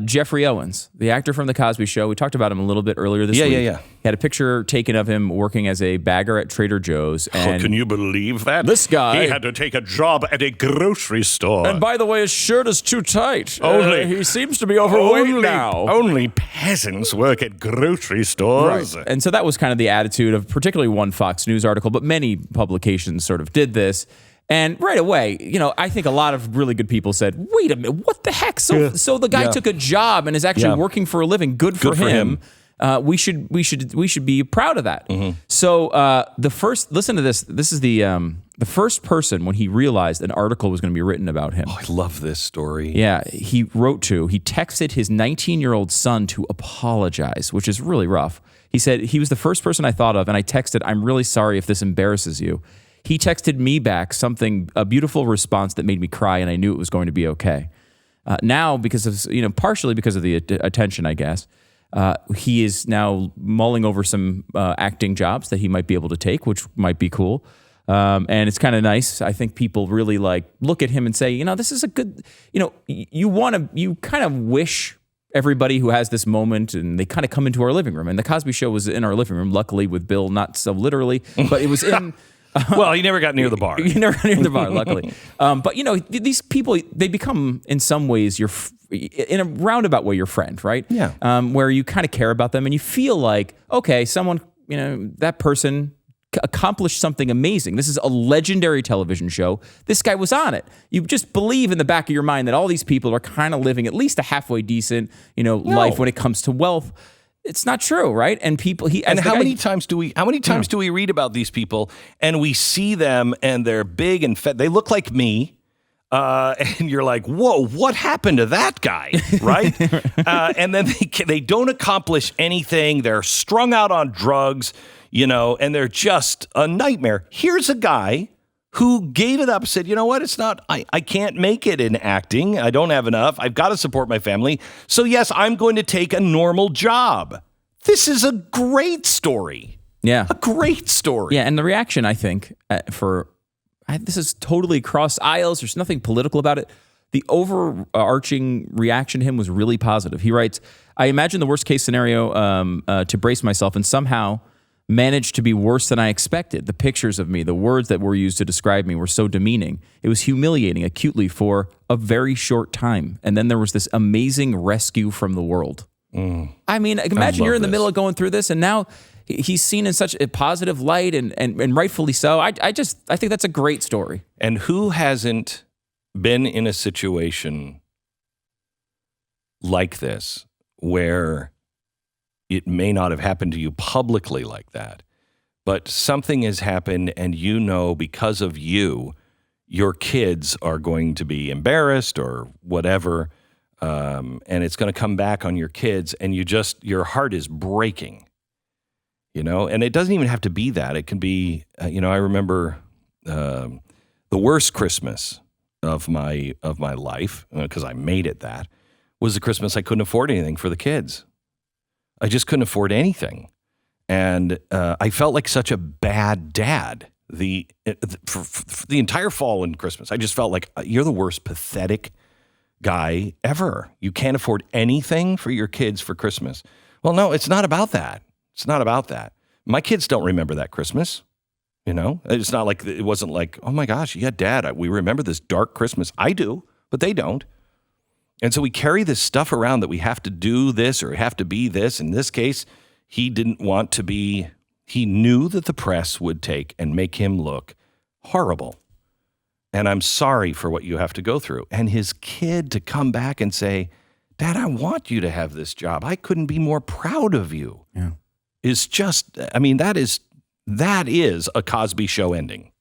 Jeffrey Owens, the actor from The Cosby Show. We talked about him a little bit earlier this week. Yeah. He had a picture taken of him working as a bagger at Trader Joe's. And can you believe that? This guy... He had to take a job at a grocery store. And by the way, his shirt is too tight. He seems to be overweight now. Only peasants work at grocery stores. Right. And so that was kind of the attitude of particularly one Fox News article, but many publications sort of did this. And right away, I think a lot of really good people said, wait a minute, what the heck? So the guy took a job and is actually working for a living. Good for him. We should be proud of that. Mm-hmm. So listen to this. This is the first person when he realized an article was going to be written about him. Oh, I love this story. Yeah, he texted his 19-year-old son to apologize, which is really rough. He said, he was the first person I thought of, and I texted, I'm really sorry if this embarrasses you. He texted me back a beautiful response that made me cry, and I knew it was going to be okay. Now, because of partially because of the attention, I guess, he is now mulling over some acting jobs that he might be able to take, which might be cool. And it's kind of nice. I think people really look at him and say, this is a good. You kind of wish everybody who has this moment, and they kind of come into our living room. And the Cosby Show was in our living room, luckily with Bill, not so literally, but it was in. Well, he never got near the bar. He never got near the bar, luckily. But these people, they become in some ways in a roundabout way your friend, right? Yeah. Where you kind of care about them and you feel like, okay, someone, that person accomplished something amazing. This is a legendary television show. This guy was on it. You just believe in the back of your mind that all these people are kind of living at least a halfway decent, life when it comes to wealth. It's not true, right? And people, how many times do we read about these people and we see them and they're big and fat? They look like me. And you're like, whoa, what happened to that guy, right? And then they don't accomplish anything. They're strung out on drugs, and they're just a nightmare. Here's a guy who gave it up, said, you know what, I can't make it in acting. I don't have enough. I've got to support my family. So yes, I'm going to take a normal job. This is a great story. Yeah. A great story. Yeah, and the reaction, I think, this is totally across aisles. There's nothing political about it. The overarching reaction to him was really positive. He writes, I imagine the worst case scenario to brace myself and somehow managed to be worse than I expected. The pictures of me, the words that were used to describe me were so demeaning. It was humiliating acutely for a very short time. And then there was this amazing rescue from the world. I mean, imagine you're in the middle of going through this and now he's seen in such a positive light and rightfully so. I think that's a great story. And who hasn't been in a situation like this where it may not have happened to you publicly like that, but something has happened and because of you, your kids are going to be embarrassed or whatever, and it's going to come back on your kids and your heart is breaking, and it doesn't even have to be that. It can be, I remember the worst Christmas of my life, because I made it that, was the Christmas I couldn't afford anything for the kids. I just couldn't afford anything. And I felt like such a bad dad for the entire fall and Christmas. I just felt like you're the worst pathetic guy ever. You can't afford anything for your kids for Christmas. Well, no, it's not about that. It's not about that. My kids don't remember that Christmas. It's not like, it wasn't like, oh my gosh, yeah, Dad, we remember this dark Christmas. I do, but they don't. And so we carry this stuff around that we have to do this or have to be this. In this case, he didn't want to be, he knew that the press would take and make him look horrible. And I'm sorry for what you have to go through. And his kid to come back and say, Dad, I want you to have this job. I couldn't be more proud of you. Yeah. Is just, that is a Cosby Show ending.